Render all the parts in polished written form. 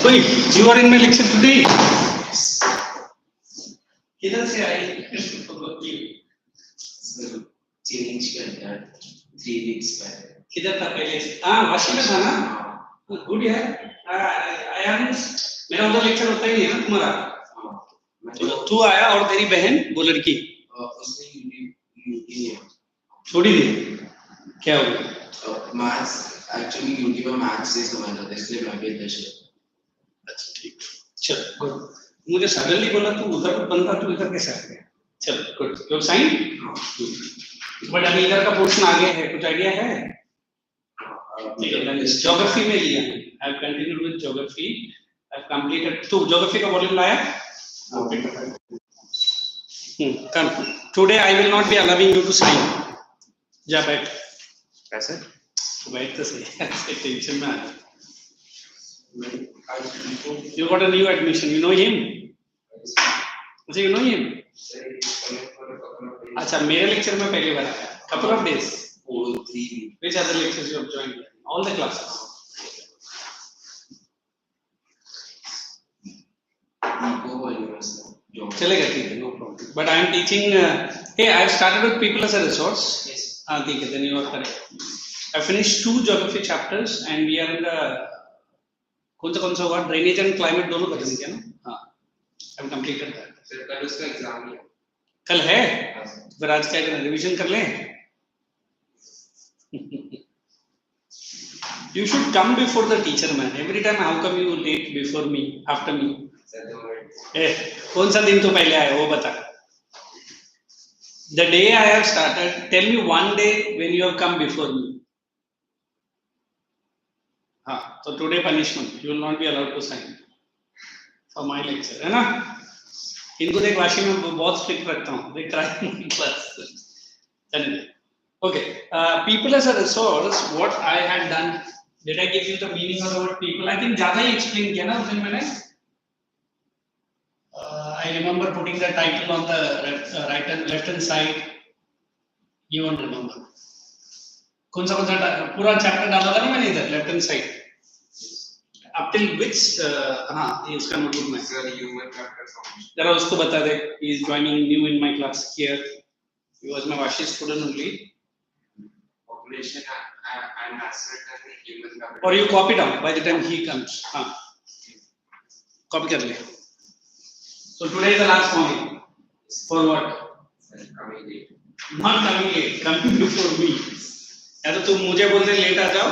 Wait, you are in my lecture today? किधर से आई? forgot you. Change कर दिया 3 weeks में। किधर था पहले? हाँ वाशी में था ना? गुड यार। आया नहीं, मेरा उधर लेक्चर होता ही नहीं है ना तुम्हारा। तो तू आया और तेरी बहन वो लड़की उसने यूटी छोड़ी दी, क्या हो गया? मैथ्स एक्चुअली यूटी में मैथ्स से समझ आता इसलिए मैं भी इधर से। अच्छा ठीक, चल गुड। मुझे सडनली बोला तू उधर बंदा, तू इधर कैसे आ गया? चल गुड, योर साइन। बट अभी इधर का पोर्शन आगे है, कुछ आइडिया है? ठीक है, मैंने ज्योग्राफी में लिया। I have continued with geography, I have completed. तू ज्योग्राफी का वॉल्यूम लाया? Come. Today I will not be allowing you to sign. जा बैठ। कैसे? बैठ तो सही, ऐसे टेंशन में आ रहा। You got a new admission. You know him? अच्छा, you know him? अच्छा, मेरे लेक्चर में पहली बार आया। Couple of days. 3 Which other lectures you have joined? All the classes. चलेगा, ठीक है, no problem. But I am teaching. Hey, I have started with people as a resource. Yes. हाँ ठीक है, then you are correct. I finished 2 geography chapters and we are in the कौन सा हुआ, drainage and climate दोनों खत्म किया ना? हाँ, आई हैव कंप्लीटेड दैट। फिर कल उसका एग्जाम है। कल है? फिर आज क्या करना, रिवीजन कर लें? You should come before the teacher, man. Every time, how come you late before me, after me? कौन सा दिन तो पहले आया वो बता। The day I have started, tell me one day when you have come before me. हाँ, तो today punishment, you will not be allowed to sign for my lecture, है ना? इनको देख, वाशी में बहुत स्ट्रिक्ट रखता हूँ, देख ट्राई क्लास। चलिए, okay. People as a resource, what I had done, did I give you the meaning of the word people? I think ज़्यादा ही explain किया ना उस दिन मैंने। I remember putting the title on the right and left hand side. You won't remember. कौन सा पूरा chapter डाला था ना मैंने इधर left hand side, up till which हाँ ये इसका नोटबुक में जरा उसको बता दे। he is joining new in my class here, he was my Vashi student only. population and asset and human capital, or you copy down by the time he comes. हाँ copy कर ले। so today is the last morning for what? coming late, not coming late, coming before me. या तो तुम मुझे बोल दे late आ जाओ,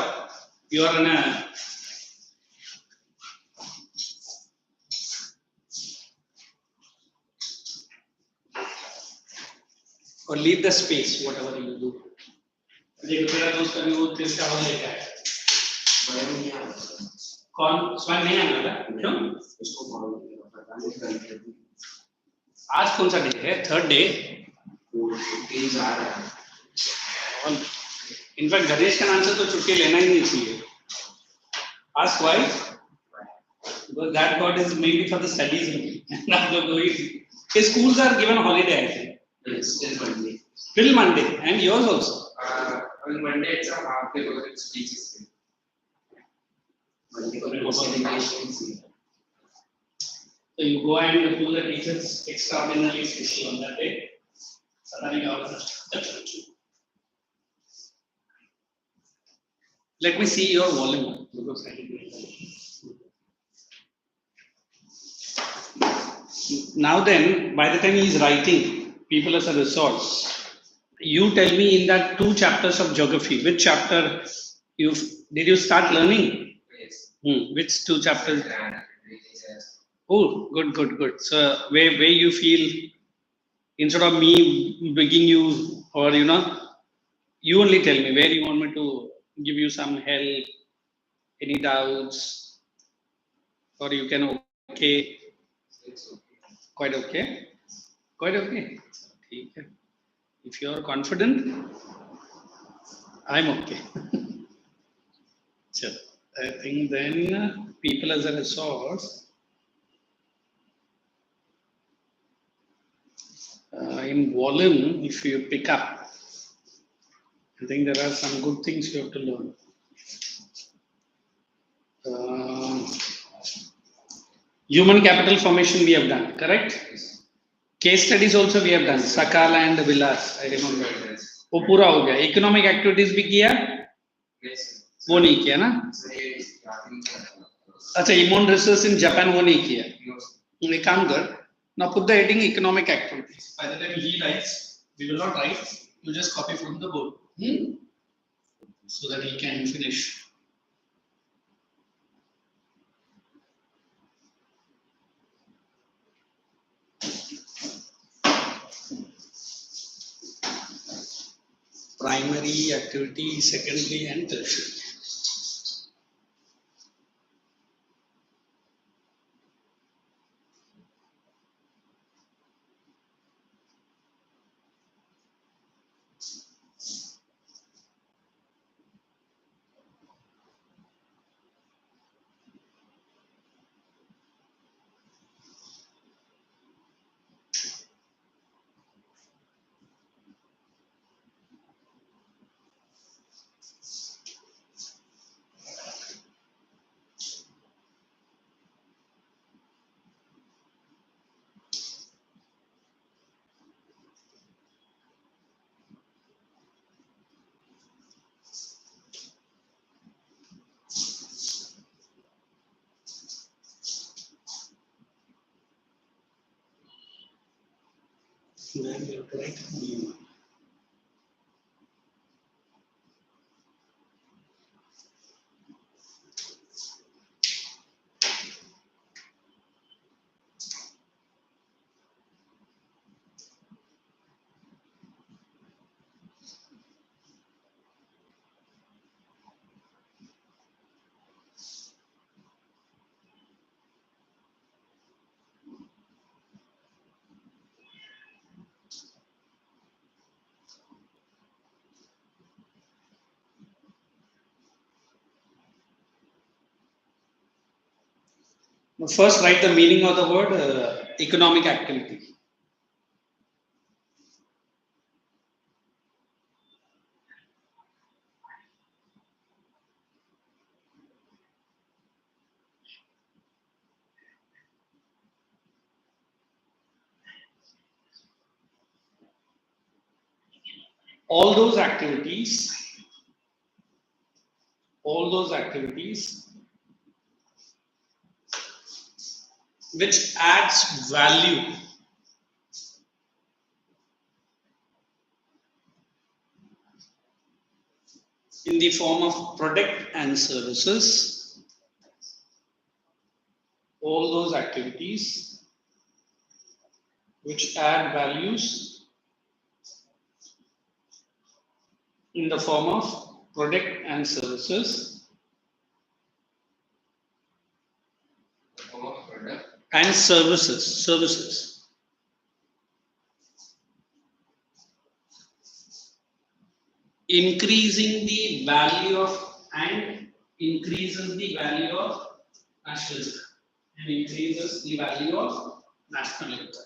you are ना or leave the space whatever you do. देखो तेरा दोस्त कभी वो तेरे से आवाज लेके आया, स्वयं नहीं आता। कौन? स्वयं नहीं आने वाला? क्यों? उसको फॉलो पता नहीं। आज कौन सा डे है? Third day. वो छुट्टी जा रहा है। इनफैक्ट गणेश के नाम से तो छुट्टी लेना ही नहीं चाहिए। Ask why? Because that God is maybe for the studies only. Not the going. His schools are given holiday, I think. It's till Monday. Till Monday, and yours also. On Monday it's a half day because it's teachers' day. Monday को celebrations. So you go and do the teachers extraordinarily special on that day. Suddenly all. Let me see your volume because I didn't. Now then, by the time he is writing people as a resource, you tell me in that 2 chapters of geography, which chapter did you start learning? Yes. Which 2 chapters? Oh, good. So where you feel, instead of me begging you, or you only tell me where you want me to give you some help, any doubts, or you can okay. Quite okay. ठीक है. If you are confident, I'm okay. So I think then people as a resource. In volume, if you pick up, I think there are some good things you have to learn. Human capital formation we have done, correct? Case studies also we have done. Sakala and Vilas, I remember. वो पूरा हो गया. Economic activities भी किया. वो नहीं किया ना. अच्छा, immune research in Japan वो नहीं किया. We काम कर. Now put the heading economic activities. By the time he writes, we will not write. You just copy from the board. So that he can finish. Primary activity, secondary and tertiary. Then we have to write minimum. First, write the meaning of the word economic activity. All those activities which adds value in the form of product and services, all those activities which add values in the form of product and services and services increasing the value of and increases the value of national income and increases the value of national income.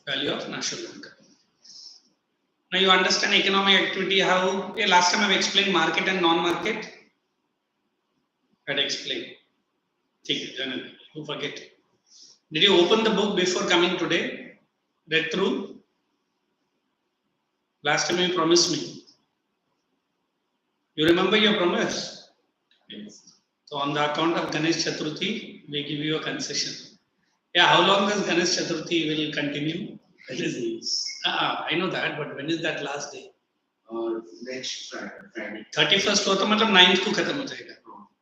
Value of national income. Now you understand economic activity how last time I've explained market and non-market. I'd explain. You forget. Did you open the book before coming today? Read through? Last time you promised me. You remember your promise? Yes. So on the account of Ganesh Chaturthi, we give you a concession. Yeah, how long does Ganesh Chaturthi will continue? It is I know that, but when is that last day? next Friday. 31st हो तो मतलब 9th को खत्म हो जाएगा.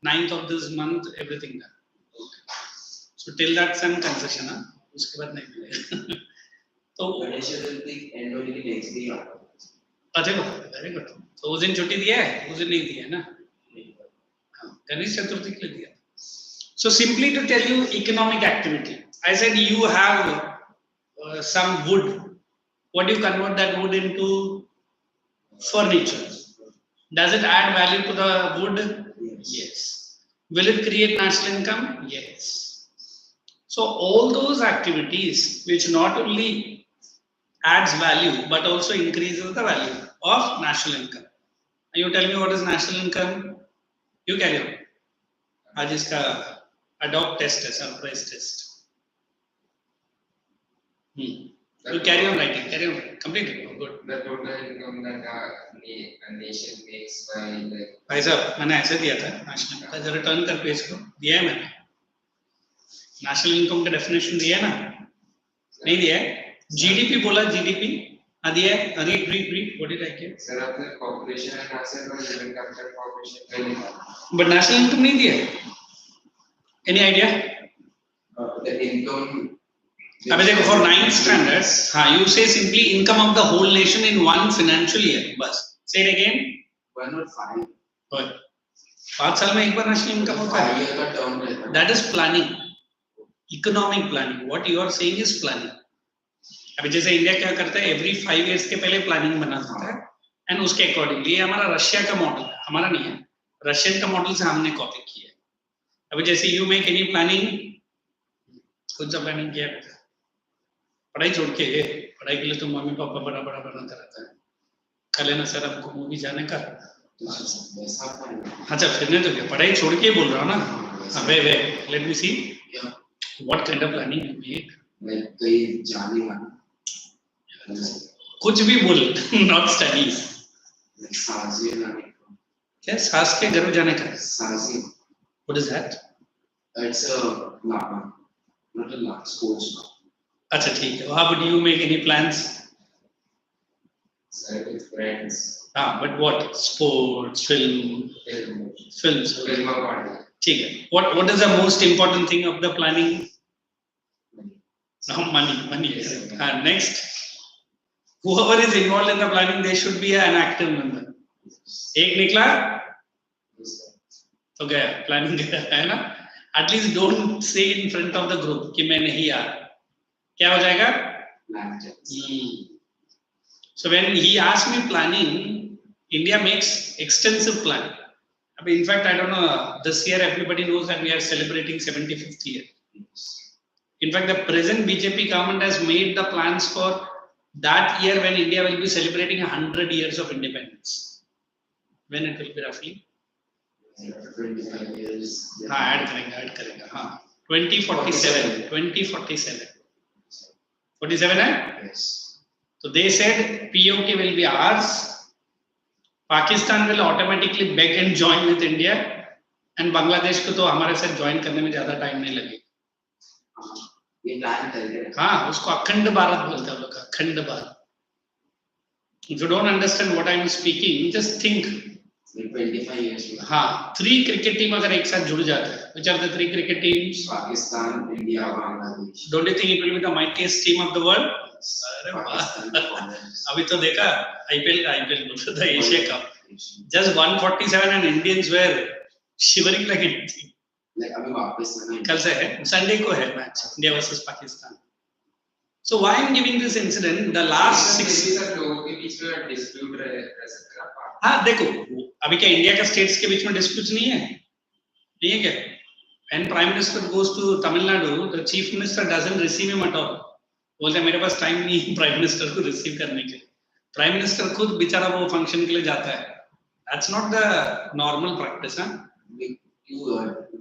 9th of this month, everything done. Okay. So till that some concession है. उसके बाद नहीं मिलेगा. तो Ganesh Chaturthi end होने की next day आता है. अच्छा very good. तो उस दिन छुट्टी दिया है, उस दिन नहीं दिया है ना? Ganesh Chaturthi के लिए दिया. So simply to tell you economic activity, I said you have some wood. What do you convert that wood into? Furniture. Does it add value to the wood? Yes. Will it create national income? Yes. So all those activities which not only adds value but also increases the value of national income You tell me what is national income. You carry on. आज इसका adopt test है, surprise test. You carry on writing. Carry on. Complete it. Good. The total income that a nation makes by like. भाई साहब मैंने ऐसे दिया था national income. जरा return कर पेज को दिया है मैंने. National income का definition दिया है ना? नहीं दिया है. GDP बोला GDP. हाँ दिया है. Read. What did I get? Sir, आपने population and asset और living capital population का निकाला. But national income नहीं दिया है. Any idea? The income. अबे देखो for 9th standard, हाँ you say simply income of the whole nation in one financial year. बस. Say it again. 1 or 5. Good. 5 साल में एक बार national income होता है. 5 year का term रहता है. That is planning. Economic planning. What you are saying is planning. अभी जैसे इंडिया क्या करता है every 5 years के पहले planning बना देता है and उसके accordingly ये हमारा रशिया का मॉडल है, हमारा नहीं है. रशियन का मॉडल से हमने कॉपी किया है. अभी जैसे you make any planning, कुछ सा planning किया है. पढ़ाई छोड़ के पढ़ाई के लिए तो मम्मी पापा बड़ा बनाता रहता है. कल है ना सर हमको मूवी जाने का. अच्छा फिरने तो क्या पढ़ाई छोड़ के बोल रहा हूँ ना. वे let me see what kind of planning you make. कहीं जाने वाला कुछ भी बोल नॉट स्टडीज. साजी क्या सास के घर जाने का. साजी what is that. it's a lama, not a lama, sports. अच्छा ठीक है. How would you make any plans? Sir, with friends. But what? Sports, films. Film party. ठीक है. What is the most important thing of the planning? No, money. Next, whoever is involved in the planning, they should be an active member. एक निकला तो गया planning है ना. At least don't say in front of the group कि मैं नहीं आ. क्या हो जाएगा? So when he asked me planning, India makes extensive plan. In fact, I don't know, this year everybody knows that we are celebrating 75th year. In fact, the present BJP government has made the plans for that year when India will be celebrating 100 years of independence. When it will be roughly? 25 years. add करेगा. 2047. 47 है? Yes. So they said POK will be ours. Pakistan will automatically beg and join with India, and Bangladesh को तो हमारे साथ join करने में ज़्यादा time नहीं लगेगा. ये plan करेंगे. हाँ, उसको अखंड भारत बोलते हैं लोग. अखंड Bharat. If you don't understand what I am speaking, just think. 25 years. हाँ, 3 cricket team अगर एक साथ जुड़ जाते हैं, which are the 3 cricket teams? Pakistan, India, Bangladesh. Don't you think it will be the mightiest team of the world? अभी तो देखा IPL बोलते थे Asia cup. Just 147 and Indians were shivering like anything. Like अभी वापस आना. कल से है, Sunday को है match India versus Pakistan. So why I am giving this incident? The last 6 लोगों के बीच में dispute रह सकता है. हाँ देखो अभी क्या इंडिया का स्टेट्स के बीच में डिस्प्यूट नहीं है क्या? When Prime Minister goes to Tamil Nadu, the Chief Minister doesn't receive him at all. बोलते हैं मेरे पास टाइम नहीं है Prime Minister को रिसीव करने के लिए. Prime Minister खुद बेचारा वो फंक्शन के लिए जाता है. That's not the normal practice, हाँ?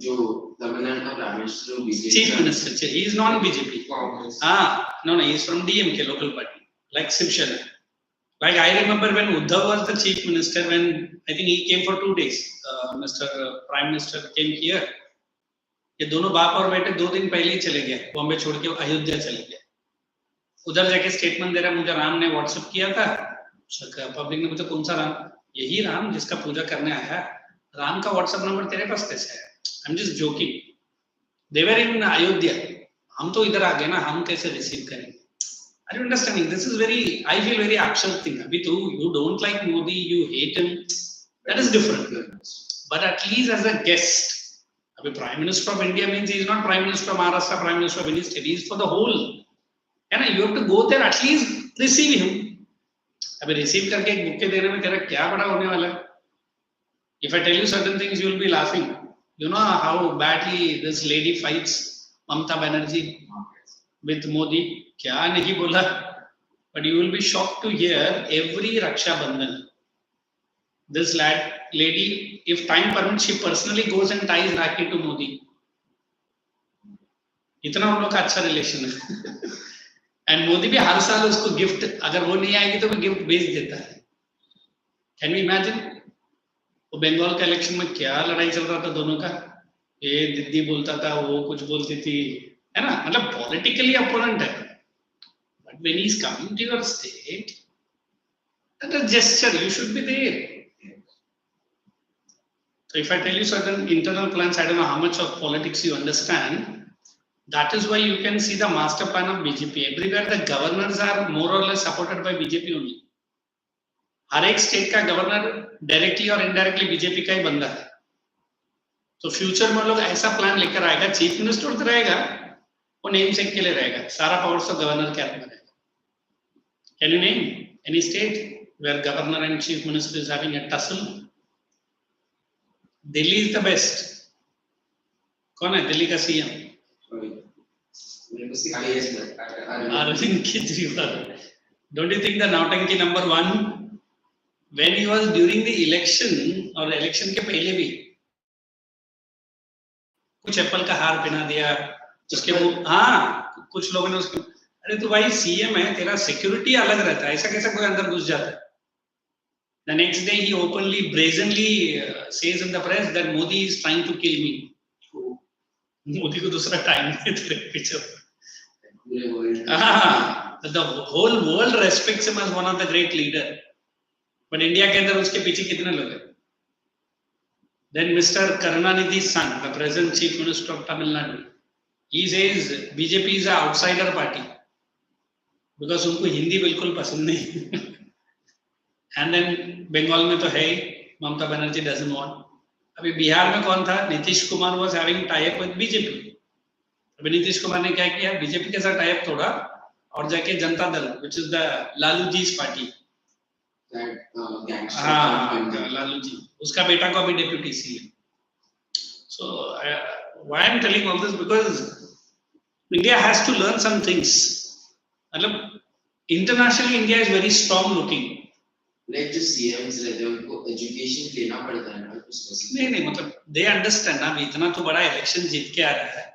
जो तमिलनाडु का Prime Minister Chief Minister, he is non-BJP. No, he is from DMK local party, like Cbse. Like I remember when Uddhav was the Chief Minister, when I think he came for 2 days. Prime Minister came here. ये दोनों बाप और बेटे 2 दिन पहले ही चले गए, बॉम्बे छोड़ के अयोध्या चले गए. उधर जाके स्टेटमेंट दे रहा, मुझे राम ने व्हाट्सएप किया था. पब्लिक ने पूछा कौन सा राम? यही राम जिसका पूजा करने आया. राम का व्हाट्सएप नंबर तेरे पास कैसे है? I am just joking. They were in Ayodhya. हम तो इधर आ गए ना, हम कैसे रिसीव करेंगे? Are you understanding? This is very, I feel very absurd thing. Abhi tu, you don't like Modi, you hate him. That is different. But at least as a guest, abhi Prime Minister of India means he is not Prime Minister of Maharashtra, Prime Minister of any state. He is for the whole. And you have to go there, at least receive him. Abhi receive करके एक bouquet देने में तेरा क्या बड़ा होने वाला है? If I tell you certain things, you will be laughing. You know how badly this lady fights Mamata Banerjee with Modi. क्या नहीं बोला, but you will be shocked to hear every Raksha Bandhan, This lady, if time permits, she personally goes and ties Rakhi to Modi. इतना हम लोग का अच्छा relation है. And Modi भी हर साल उसको गिफ्ट, अगर वो नहीं आएगी तो वो गिफ्ट भेज देता है. Can you imagine? वो बंगाल के इलेक्शन में क्या लड़ाई चल रहा था दोनों का. ये दीदी बोलता था, वो कुछ बोलती थी, है ना. मतलब पॉलिटिकली अपोनेंट है. But when he is coming to your state, that is gesture, you should be there. So if I tell you certain internal plans, I don't know how much of politics you understand. That is why you can see the master plan of BJP. Everywhere the governors are more or less supported by BJP only. हर एक state का governor directly और indirectly BJP का ही बंदा है. तो future में लोग ऐसा प्लान लेकर आएगा. चीफ मिनिस्टर तो रहेगा, वो नेम सेक के लिए रहेगा. सारा पावर्स तो गवर्नर के हाथ में रहेगा. Can you name any state where governor and chief minister is having a tussle? Delhi is the best. कौन है दिल्ली का CM? Arvind Kejriwal. Don't you think the nautanki number one, when he was during the election और election के पहले भी कुछ Apple का हार पहना दिया उसके मुंह. हाँ, कुछ लोगों ने उसको, अरे तो भाई सीएम है, तेरा सिक्योरिटी अलग रहता है, ऐसा कैसा कोई अंदर घुस जाता है. The next day he openly, brazenly says in the press that Modi is trying to kill me. Modi को दूसरा टाइम नहीं तेरे पीछे. The whole world respects him as one of the great leader. But India के अंदर उसके पीछे कितने लोग हैं? Then Mr. Karunanidhi's son, the present chief minister of Tamil Nadu, he says BJP is an outsider party because उनको हिंदी बिल्कुल पसंद नहीं. And then बंगाल में तो है ही, ममता बनर्जी doesn't want. अभी बिहार में कौन था? Nitish Kumar was having tie-up with BJP. अभी नीतीश कुमार ने क्या किया? बीजेपी के साथ tie-up तोड़ा और जाके Janata Dal, which is the Lalu जी's party. हाँ, लालू जी, उसका बेटा को अभी deputy CM. So why I'm telling all this, because India has to learn some things. मतलब internationally India is very strong looking. Like just CMs रहते हैं, उनको education लेना पड़ता है ना कुछ specific. नहीं मतलब they understand ना, अभी इतना तो बड़ा election जीत के आ रहा है.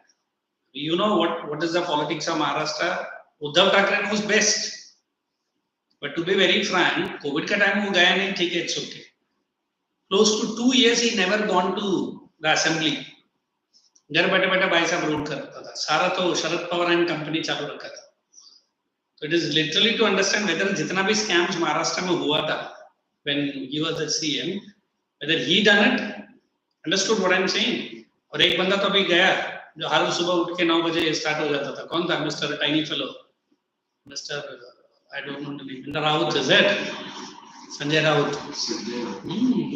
You know what is the politics of Maharashtra? Uddhav Thackeray knows best. But to be very frank, COVID का time वो गया नहीं, ठीक है, it's okay. Close to 2 years he never gone to the assembly. घर बैठे बैठे भाई साहब रोड करता था. सारा तो शरद पवार एंड कंपनी चालू रखा था. So it is literally to understand whether जितना भी scams महाराष्ट्र में हुआ था when he was the CM, whether he done it, understood what I'm saying. और एक बंदा तो अभी गया जो हर सुबह उठ के 9 बजे स्टार्ट हो जाता था. कौन था? Mister tiny fellow, mister I don't know the name. Mr. Raut is it? Sanjay Raut.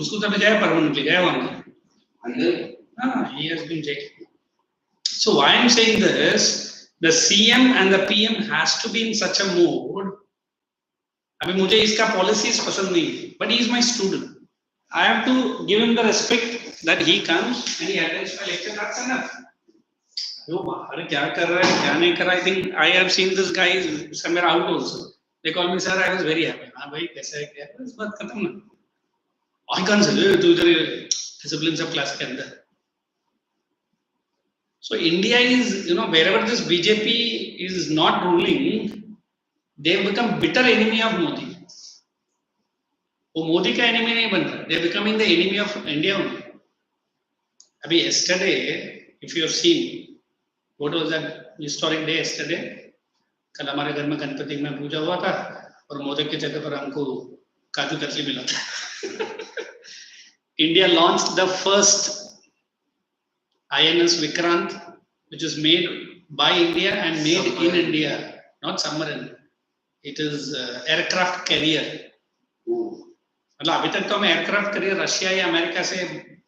उसको तो अभी गया परमानेंटली गया वहाँ. हाँ, he has been jailed. So why I'm saying this? The CM and the PM has to be in such a mode. अभी मुझे इसका policies पसंद नहीं, but he is my student. I have to give him the respect that he comes and he attends my lecture. That's enough. वो बाहर क्या कर रहा है, क्या नहीं कर रहा है. I think I have seen this guy somewhere out also. They call me sir. I was very happy. हाँ भाई कैसा है क्या? इस बात खत्म ना. I can't say तू इधर disciplines of class के अंदर. So India is, wherever this BJP is not ruling, they have become bitter enemy of Modi. वो मोदी का enemy नहीं बन रहा. They are becoming the enemy of India only. अभी yesterday, if you have seen, what was that historic day yesterday? कल हमारे घर में गणपति में पूजा हुआ था और मोदक के जगह पर हमको काजू कतली मिला था. India launched the first INS Vikrant, which is made by India and made in India, not submarine. It is aircraft carrier. मतलब अभी तक तो हम aircraft carrier रशिया या अमेरिका से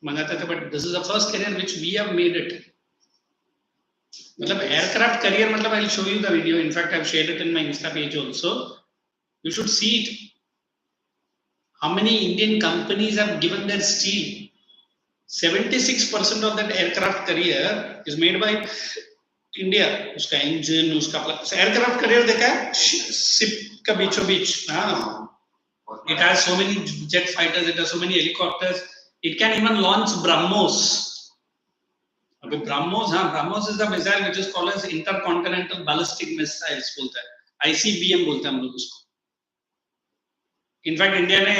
मंगाते थे, but this is the first carrier which we have made it. मतलब aircraft carrier मतलब I'll show you the video. In fact, I've shared it in my Insta page also. You should see it. How many Indian companies have given their steel? 76% of that aircraft carrier is made by India. उसका engine, उसका aircraft carrier देखा है? Ship का बीचों बीच. हाँ. It has so many jet fighters, it has so many helicopters, it can even launch BrahMos. अभी BrahMos, हाँ, BrahMos is the missile which is called as intercontinental ballistic missiles बोलता है, ICBM बोलते हैं हम लोग उसको. इनफैक्ट इंडिया ने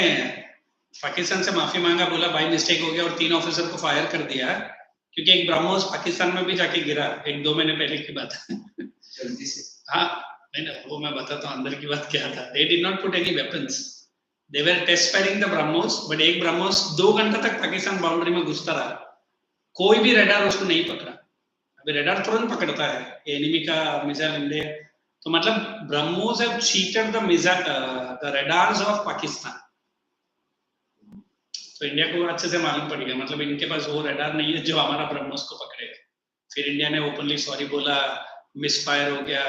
पाकिस्तान से माफी मांगा, बोला भाई मिस्टेक हो गया और 3 ऑफिसर को फायर कर दिया क्योंकि एक ब्रह्मोस पाकिस्तान में भी जाके गिरा 1-2 महीने पहले की बात है. जल्दी से. हाँ नहीं ना, वो मैं बताता हूँ अंदर की बात क्या था. They did not put any weapons. They were test firing the BrahMos, but एक BrahMos 2 घंटे तक पाकिस्तान बाउंड्री में घुसता रहा, कोई भी रेडार उसको नहीं पकड़ा. अभी रेडार तुरंत पकड़ता है एनिमी का मिसाइल इंडिया. तो मतलब BrahMos have cheated the missile, the radars of Pakistan. तो इंडिया को अच्छे से मालूम पड़ गया, मतलब इनके पास वो रेडार नहीं है जो हमारा BrahMos को पकड़ेगा. फिर इंडिया ने ओपनली सॉरी बोला, मिसफायर हो गया,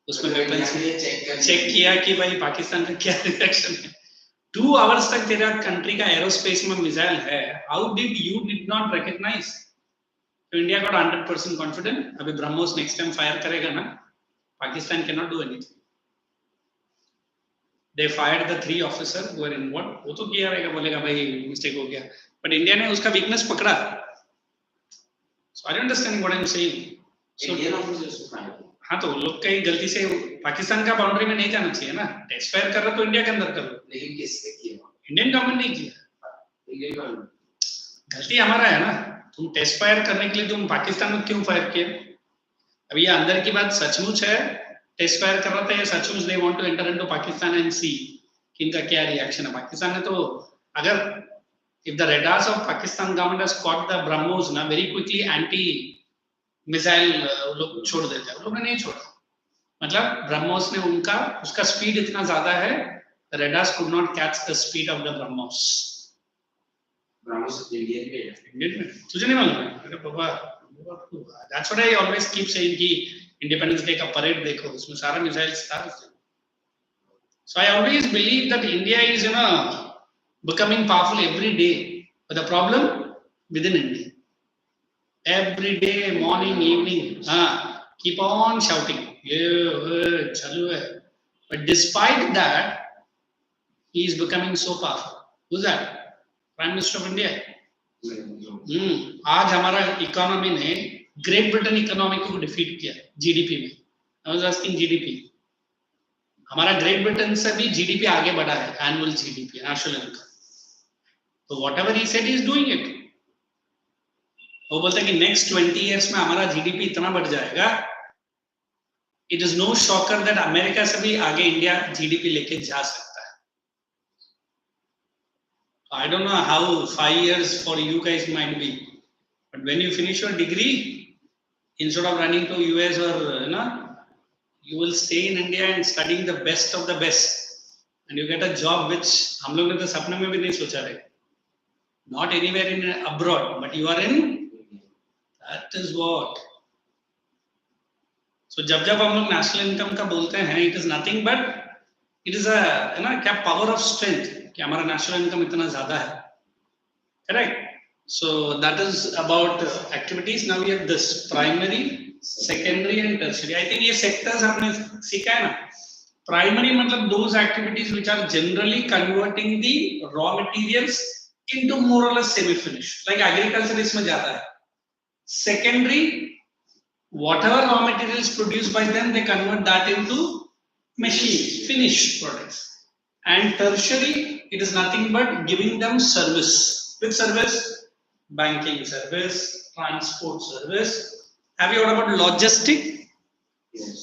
उसमें वेपन्स चेक किया कि भाई पाकिस्तान का क्या रिएक्शन है. 2 आवर्स तक तेरा कंट्री का एरोस्पेस में मिसाइल है, how did you did not recognise? तो इंडिया गॉट 100% कॉन्फिडेंट. अभी BrahMos नेक्स्ट टाइम फायर करेगा ना, Pakistan can not do anything. They fired the 3 officers who were involved. वो तो किया रहेगा, बोलेगा भाई मिस्टेक हो गया, बट इंडिया ने उसका वीकनेस पकड़ा. So are you understanding what I'm saying? Indian officers को फायर. हाँ तो लोग कहीं गलती से पाकिस्तान का बाउंड्री में नहीं जाना चाहिए ना. टेस्ट फायर कर रहा तो इंडिया के अंदर कर लो. लेकिन किसने किया? इंडियन गवर्नमेंट नहीं किया. Indian government. गलती हमारा है ना. तुम टेस्ट फायर करने के लिए तुम पाकिस्तान में क्यों फायर किए? अब ये अंदर की बात सचमुच है, टेस्ट फायर कर रहा था ये सचमुच, they want to enter into Pakistan and see कि इनका क्या रिएक्शन है. पाकिस्तान ने तो अगर if the radars of Pakistan government has caught the BrahMos ना, very quickly anti मिसाइल लोग छोड़ देते हैं, लोगों ने नहीं छोड़ा. मतलब BrahMos ने उनका उसका स्पीड इतना ज्यादा है, the radars could not catch the speed of the BrahMos. BrahMos Indian में. तुझे नहीं मालूम है? अरे बाबा, that's what I always keep saying कि इंडिपेंडेंस डे का परेड देखो, उसमें सारा मिसाइल्स था. So I always believe that India is becoming powerful every day, but the problem within India. Every day, morning, evening, keep on shouting, yeah, chalu hai. But despite that, he is becoming so powerful. Who's that? Prime Minister of India. आज हमारा economy ने great Britain economy को defeat किया GDP में. I was asking GDP, हमारा great Britain से भी GDP आगे बढ़ा है, एनुअल जीडीपी, नेशनल इनकम. तो whatever he said he is doing it. वो बोलते हैं कि नेक्स्ट 20 इयर्स में हमारा जीडीपी इतना बढ़ जाएगा, it is no shocker that America से भी आगे इंडिया जीडीपी लेके जा सकता है. I don't know how 5 years for you guys might be, but when you finish your degree, instead of running to US or you will stay in India and studying the best of the best, and you get a job which हम लोग ने तो सपने में भी नहीं सोचा रहे. Not anywhere in abroad, but you are in. That is what. So जब हम लोग national income का बोलते हैं, it is nothing but it is a क्या power of strength कि हमारा नेशनल इनकम इतना ज्यादा है. Correct. So that is about activities. Now we have this primary, secondary and tertiary. I think ये सेक्टर्स हमने सीखा है ना. प्राइमरी मतलब those activities which are generally converting the raw materials into more और less semi finish, like agriculture इसमें जाता है. Secondary, whatever raw materials produced by them, they convert that into machines, finished products. And tertiary, it is nothing but giving them service. Which service? Banking service, transport service. Have you heard about logistic? Yes.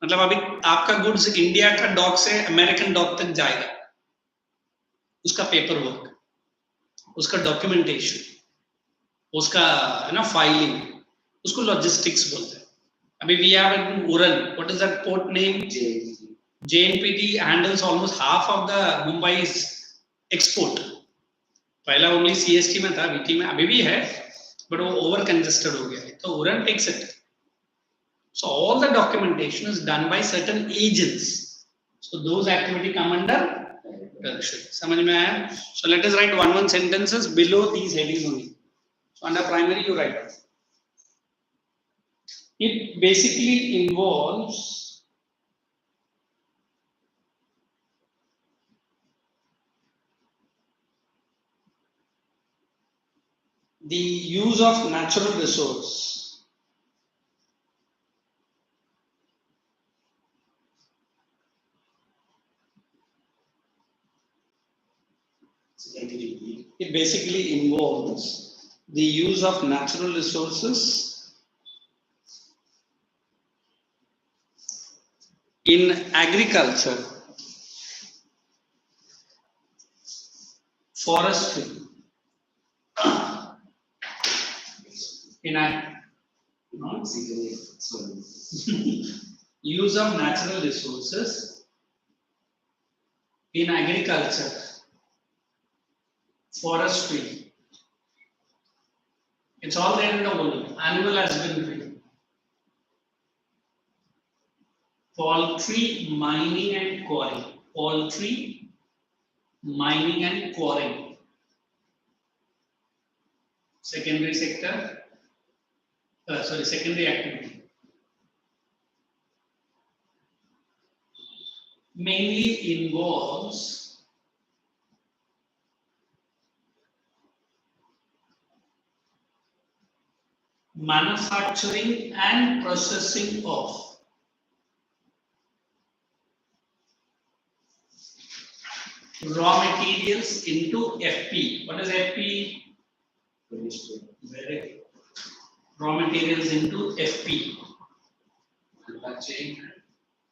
मतलब अभी आपका goods India का dock से American dock तक जाएगा, उसका paper work, उसका documentation, उसका फाइलिंग, उसको लॉजिस्टिक्स बोलते हैं. अभी we have in Uran, what is that port name? JNPT handles almost half of the Mumbai's export. पहला only CST में था, VT में अभी भी है, but वो over congested हो गया है, तो Uran takes it. So all the documentation is done by certain agents. So those activity come under tertiary. समझ में आया? So let us write one sentences below these headings only. So under primary you write. It basically involves the use of natural resource it basically involves the use of natural resources in agriculture, forestry, in no? Use of natural resources in agriculture, forestry. It's all there in the world. Animal husbandry, poultry, mining and quarrying. Poultry, mining and quarrying. Secondary sector, secondary activity. Mainly involves manufacturing and processing of raw materials into FP. What is FP? Very good. Raw materials into FP. Manufacturing.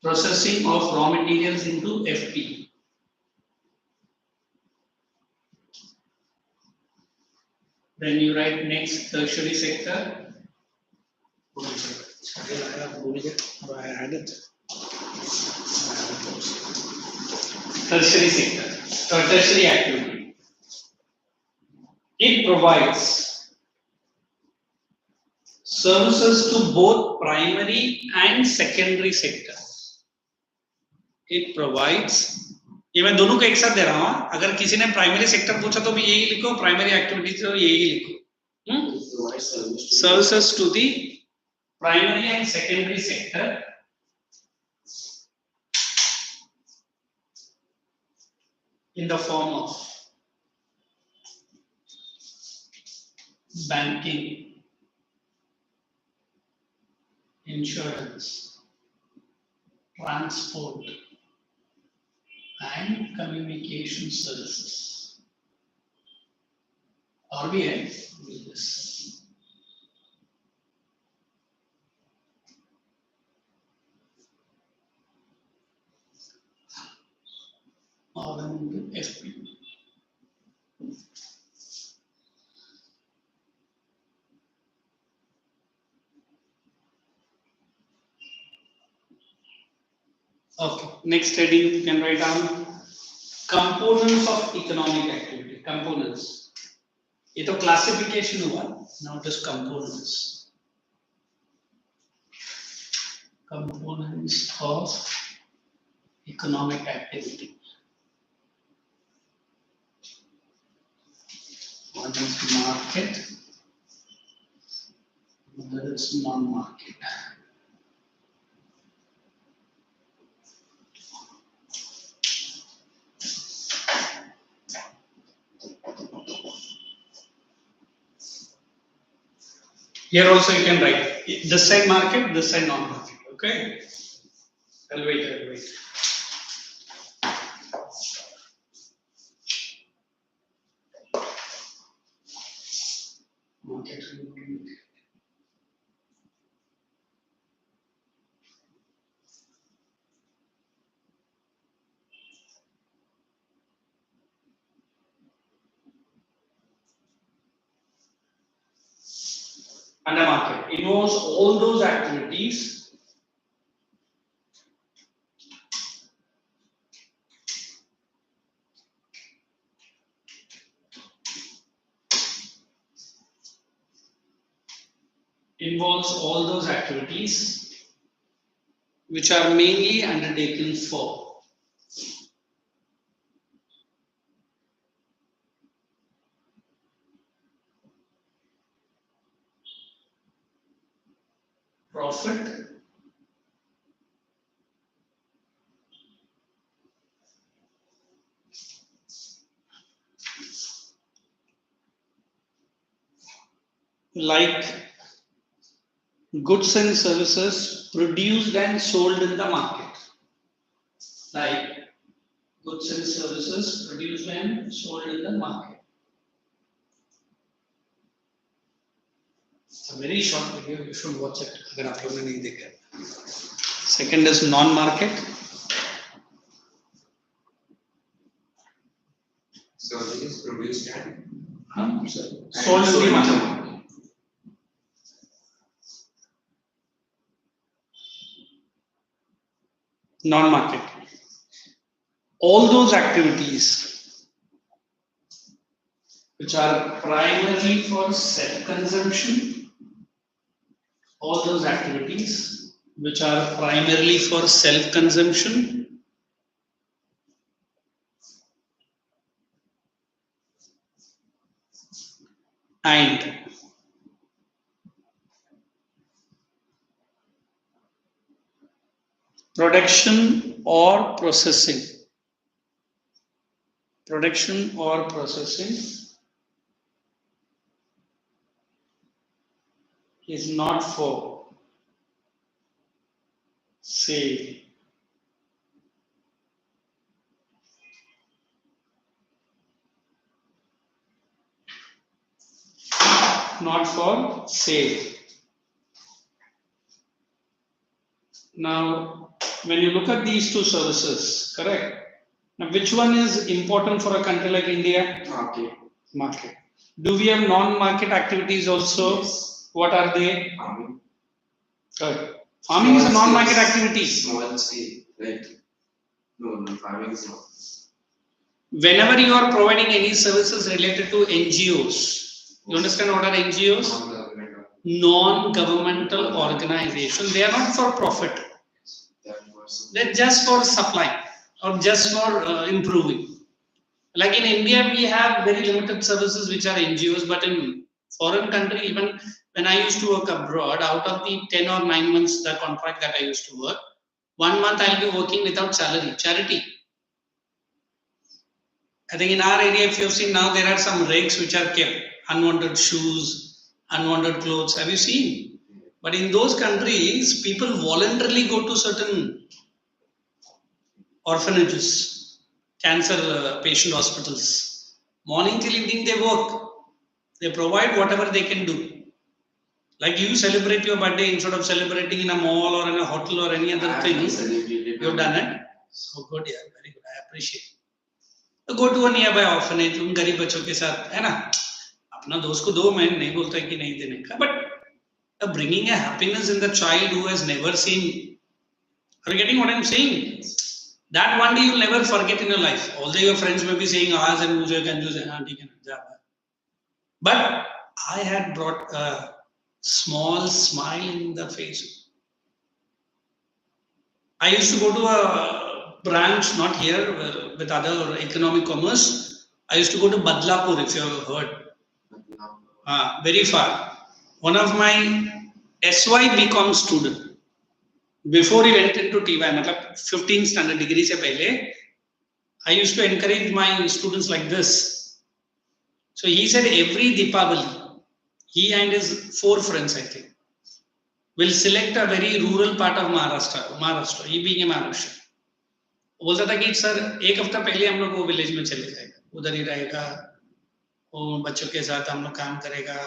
Processing of raw materials into FP. Then you write next tertiary sector. I had it. Tertiary sector, or tertiary activity. It provides services to both primary and secondary sector. It provides, ये मैं दोनों को एक साथ दे रहा हूँ. अगर किसी ने प्राइमरी सेक्टर पूछा तो भी यही लिखो, प्राइमरी एक्टिविटीज तो यही लिखो. Services to the primary and secondary sector. In the form of banking, insurance, transport, and communication services. Are we in with this? Or into FP. Okay, next heading you can write down components of economic activity. Components. ये तो classification हुआ. Now it is components. Components of economic activity. One is market, another is non-market. Here also you can write this side market, this side non-market. Okay. I'll wait. Market. Under market involves all those activities which are mainly undertaken for profit, like goods and services produced and sold in the market. Like goods and services produced and sold in the market. It's a very short video, you should watch it. अगर आप लोगों ने नहीं देखा. Second is non-market. So this is produced and Sold in the market. Non-market. All those activities which are primarily for self-consumption, all those activities which are primarily for self-consumption and production or processing is not for sale. Not for sale. Now, when you look at these two services, correct? Now, which one is important for a country like India? Market. Do we have non-market activities also? Yes. What are they? Farming. Good. Farming is a non-market activity. Small scale, right? No, farming is not. Whenever you are providing any services related to NGOs, you understand what are NGOs? Non-governmental organization. They are not for profit. They're just for supply or just for improving. Like in India, we have very limited services which are NGOs, but in foreign country, even when I used to work abroad, out of the 10 or 9 months the contract that I used to work, 1 month I'll be working without salary, charity. I think in our area, if you've seen now, there are some rakes which are kept, unwanted shoes, unwanted clothes. Have you seen? But in those countries, people voluntarily go to certain orphanages, cancer patient hospitals. Morning till evening they work. They provide whatever they can do. Like you celebrate your birthday instead of celebrating in a mall or in a hotel or any other thing. You've done it. So good, yeah, very good. I appreciate it. Go to a nearby orphanage, उन गरीब बच्चों के साथ है ना, अपना दोस्त को दो, मैं नहीं बोलता कि नहीं देने का, but bringing a happiness in the child who has never seen. Are you getting what I'm saying? That one day you'll never forget in your life. Although your friends may be saying, "Ah, and mujhe कंजूस है, हाँ ठीक है ना, but I had brought a small smile in the face. I used to go to a branch, not here, with other economic commerce. I used to go to Badlapur, if you have heard. Very far. One of my SY BCom student, before he went into TY, 15 standard degree se pehle, I used to encourage my students like this. So he said every Deepavali, he and his 4 friends, I think, will select a very rural part of Maharashtra, he being a Maharashtra. बोलता था कि sir एक हफ्ता पहले हम लोग वो village में चले जाएगा, उधर ही रहेगा, वो बच्चों के साथ हम लोग काम करेगा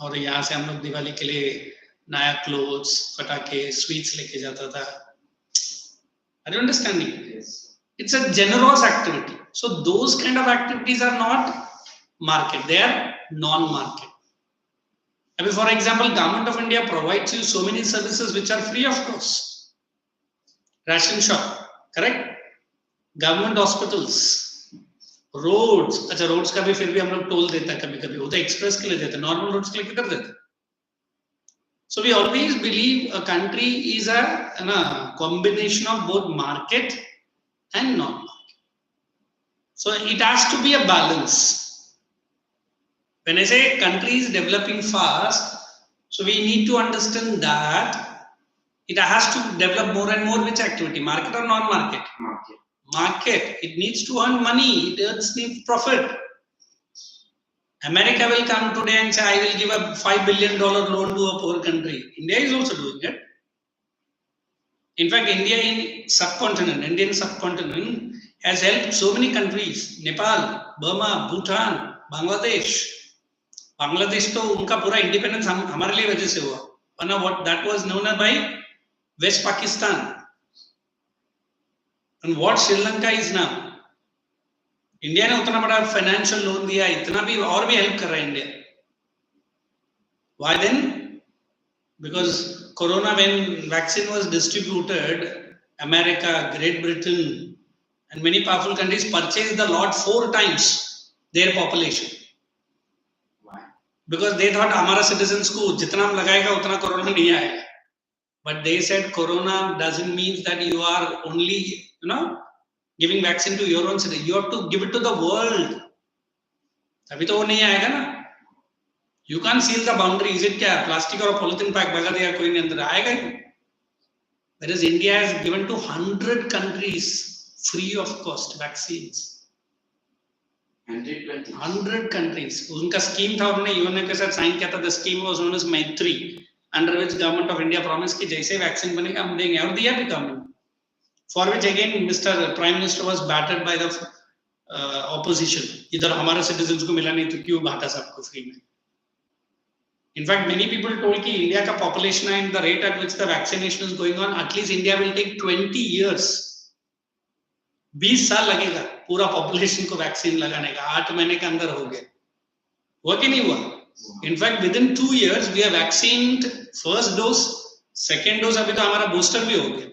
और यहाँ से हम लोग दिवाली के लिए नया क्लोथ्स, पटाखे, स्वीट्स लेके जाता था. Are you understanding? Yes. It's a generous activity. So those kind of activities are not market, they are non-market. I mean, for example, Government of India provides you so many services which are free of cost. Ration shop, correct? Government hospitals, roads. अच्छा roads का भी फिर भी हम लोग toll देता है कभी-कभी, वो तो express के लिए देते हैं, normal roads के लिए किधर देते हैं? So we always believe a country is a combination of both market and non-market. So it has to be a balance. When I say country is developing fast, so we need to understand that it has to develop more and more which activity, market or non-market? Market. Market. It needs to earn money. It needs profit. America will come today and say, I will give a $5 billion loan to a poor country. India is also doing it. In fact, Indian subcontinent has helped so many countries. Nepal, Burma, Bhutan, Bangladesh. Bangladesh तो उनका पूरा independence हमारे लिए वजह से हुआ. वरना what that was known by West Pakistan. And what Sri Lanka is now. India ने उतना बड़ा फाइनेंशियल लोन दिया, इतना भी और भी हेल्प कर रहा है India. Why then? Because Corona, when vaccine was distributed, America, Great Britain, and many powerful countries purchased the lot 4 times their population. Why? Because they thought हमारा citizens को जितना हम लगाएगा उतना कोरोना नहीं आएगा. But they said Corona doesn't mean that you are only, giving vaccine to your own citizens. You have to give it to the world. तभी तो वो नहीं आएगा ना. You can't seal the boundary. Is it क्या plastic और polythene pack भगा दिया कोई नहीं अंदर आएगा ही. Whereas India has given to 100 countries free of cost vaccines. 100 countries. उनका scheme था, उन्होंने UN के साथ sign किया था. The scheme was known as Maitri, under which government of India promised कि जैसे vaccine बनेगा हम देंगे, और दिया भी government. For which again Mr. Prime Minister was battered by the opposition. इधर हमारे citizens को मिला नहीं तो क्यों बांटा सबको free में. In fact, many people told that India ka population and the rate at which the vaccination is going on, at least India will take 20 years. 20 साल लगेगा पूरा population को vaccine लगाने का. 8 महीने के अंदर हो गया. हुआ कि नहीं हुआ? In fact, within 2 years we have vaccinated first dose, second dose अभी तो हमारा booster भी हो गया.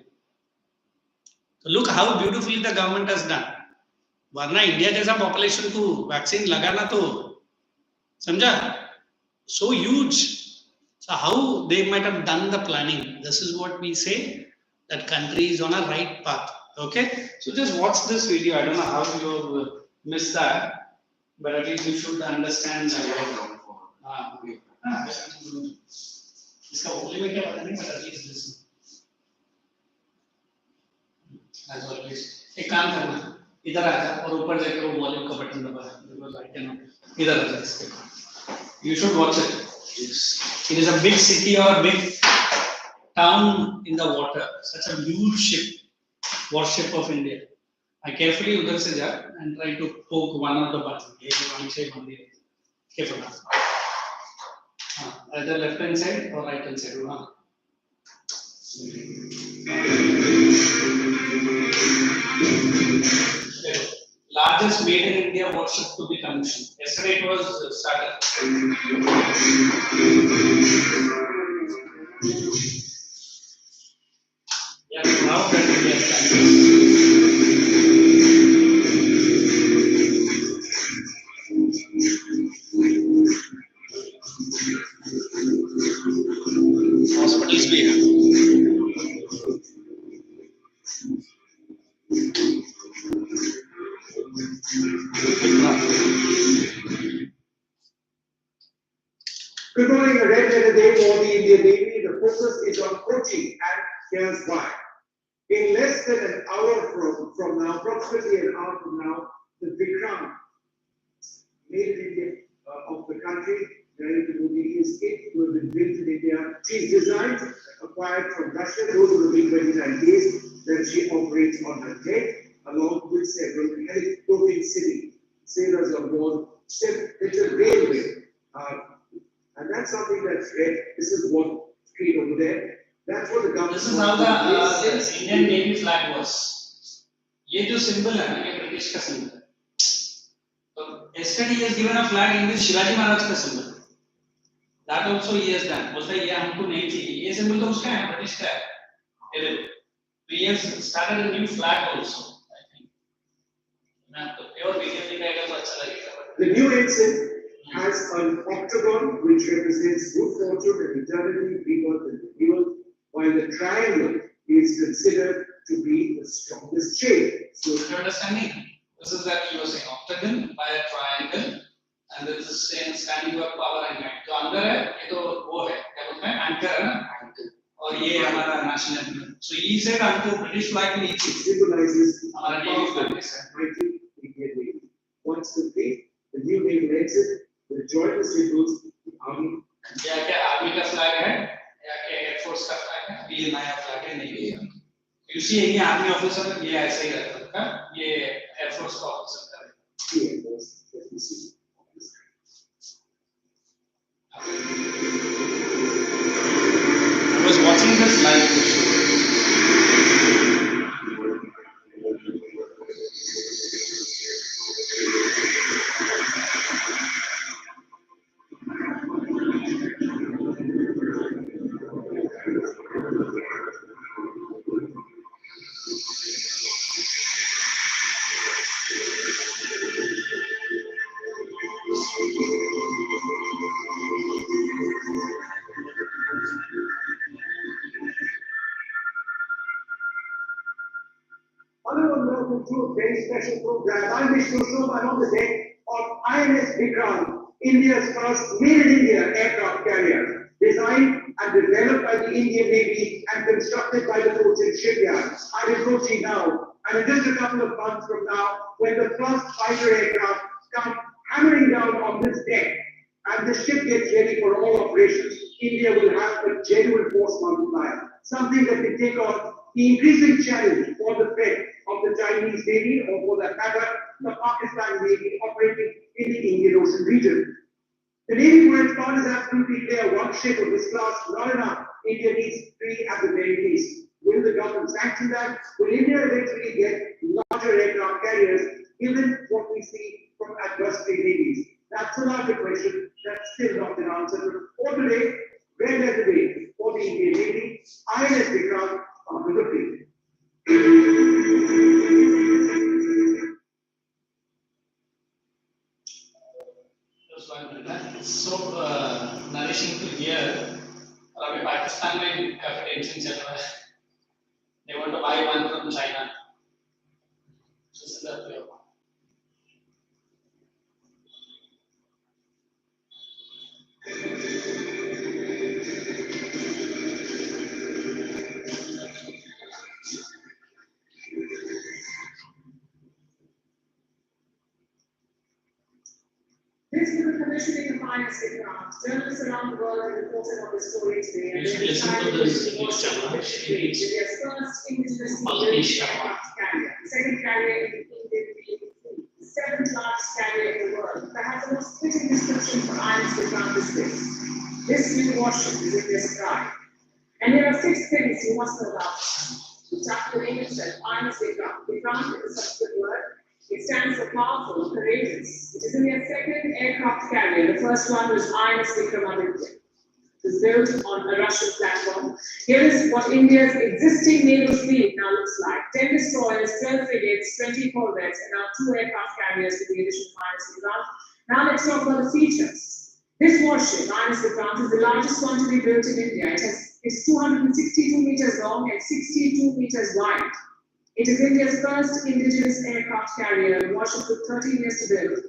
So look how beautifully the government has done. वरना India जैसा population को vaccine लगाना तो समझा? So huge. So how they might have done the planning. This is what we say, that country is on a right path. Okay. So just watch this video. I don't know how you missed that, but at least you should understand. इसका volume क्या पता नहीं, but at least listen. As always, एक काम करना, इधर आ जा और ऊपर जाकर वो वॉल्यूम का बटन दबा. Because I cannot. इधर आ जा इसके. You should watch it. It is a big city or a big town in the water. Such a huge ship, warship of India. I carefully udhar se ja and try to poke one of the buttons. Careful. Either left hand side or right hand side. Largest made in India warship to be commissioned. Yesterday it was started. Yeah, now that India started. Hospitals भी हैं. Good morning, a red letter day for the Indian Navy. The focus is on coaching, and here's why. In less than an hour from now, approximately an hour from now, the Vikram, made in India of the country, Narendra Modi, is it to have been built in India. She's designed, acquired from Russia. Those are the B-29Ks that she operates on her jet, along with several helicopter city sailors on board. It's a railway. And that's something that's red. This is what screen over there. That's what the government. This is how the Indian Navy flag was. ये जो symbol है ना, ये British का symbol है. So yesterday he has given a flag in which Shivaji Maharaj का symbol. That also he has done. बोलता है ये हमको नहीं चाहिए. ये symbol तो उसका है, British का है. So he has started a new flag also. I think. मैं तो pure video दिखाएगा तो अच्छा लगेगा. The new ensign has an octagon which represents good fortune and eternity, rebirth and renewal, while the triangle is considered to be the strongest shape. So if you're understanding, this is that you are saying octagon by a triangle, and this is saying standing for power and might. तो अंदर है, ये तो वो है, क्या बोलते हैं, anchor है ना, और ये हमारा national anthem. So he said हमको British flag नहीं चाहिए. Symbolizes हमारा Navy flag है. mighty Indian Navy. Once complete, the new naval exit will अभी ये नया फ्लैग है नहीं है। You see any army officer ये ऐसे ही रहता है, ये Air Force का officer है। I was watching this live. Honorable welcome to a very special program. I wish to show my on the deck of INS Vikram, India's first made in India aircraft carrier, designed and developed by the Indian Navy and constructed by the Cochin shipyard. I'm approaching now, and in just a couple of months from now, when the first fighter aircraft come hammering down on this deck, and the ship gets ready for all operations, India will have a genuine force multiplier, something that will take on the increasing challenge for the threat of the Chinese Navy, or for that matter, the Pakistani Navy operating in the Indian Ocean region. The Navy, for its part, is absolutely clear. One ship of this class, not enough. India needs 3 at the very least. Will the government sanction that? Will India eventually get larger aircraft carriers, given what we see from adversary navies? That's a larger question that's still not been answered. For today, red as the day for the Indian Navy, INS Vikram, after the field. So nourishing to hear. अभी पाकिस्तान में काफी tension चल रहा है. They want to buy one from China. So this is the plan. This is the commissioning of INS Vikram. Journalists around the world have reported on this story today. You should listen to this English channel. It's India's first indigenous English aircraft carrier, the second carrier in the Indian fleet, the 7th largest carrier in the world. Perhaps the most fitting description for INS Vikram is this. This new warship is India's pride. And there are 6 things you must know about it. To start the name itself, INS Vikram. Vikram is a Sanskrit word. It stands for powerful, courageous. It is India's second aircraft carrier. The first one was INS Vikramaditya. It was built on a Russian platform. Here is what India's existing naval fleet now looks like. 10 destroyers, 12 frigates, 20 corvettes, and now 2 aircraft carriers with the addition of INS Vikram. Now let's talk about the features. This warship, INS Vikram, is the largest one to be built in India. It's 262 meters long and 62 meters wide. It is India's first indigenous aircraft carrier. The warship took 13 years to build.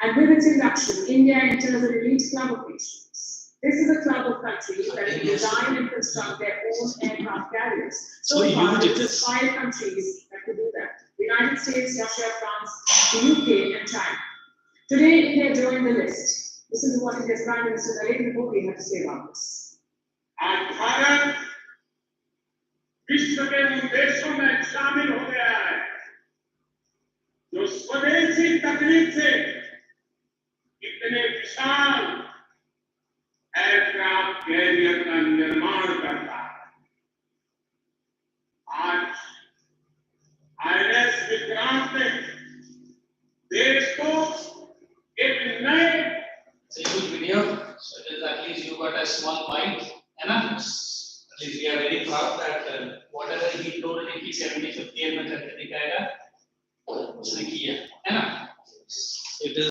And with its induction, India enters an elite club of nations. This is a club of countries that can design and construct their own aircraft carriers. So far, there's 5 countries that could do that. The United States, Russia, France, the UK, and China. Today, India joined the list. This is what India's Prime Minister Narendra Modi had to say about this. आज भारत विश्व के उन देशों में शामिल हो गया है जो स्वदेशी तकनीक से इतने विशाल एयरक्राफ्ट कैरियर का निर्माण करता है. आज INS विक्रांत ने देश को एक नए It's a good video. So it is at least you got a small point. And at least we are very proud that whatever he told कि 75th year में करके दिखाएगा उसने किया है ना. It is